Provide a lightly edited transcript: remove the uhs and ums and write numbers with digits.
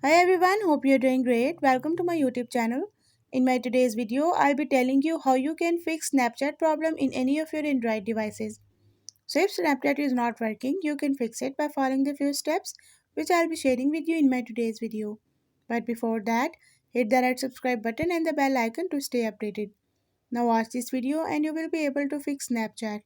Hi everyone, hope you're doing great. Welcome to my YouTube channel. In my today's video, I'll be telling you how you can fix Snapchat problem in any of your Android devices. So if Snapchat is not working, you can fix it by following the few steps which I'll be sharing with you in my today's video. But before that, hit the red subscribe button and the bell icon to stay updated. Now watch this video and you will be able to fix Snapchat.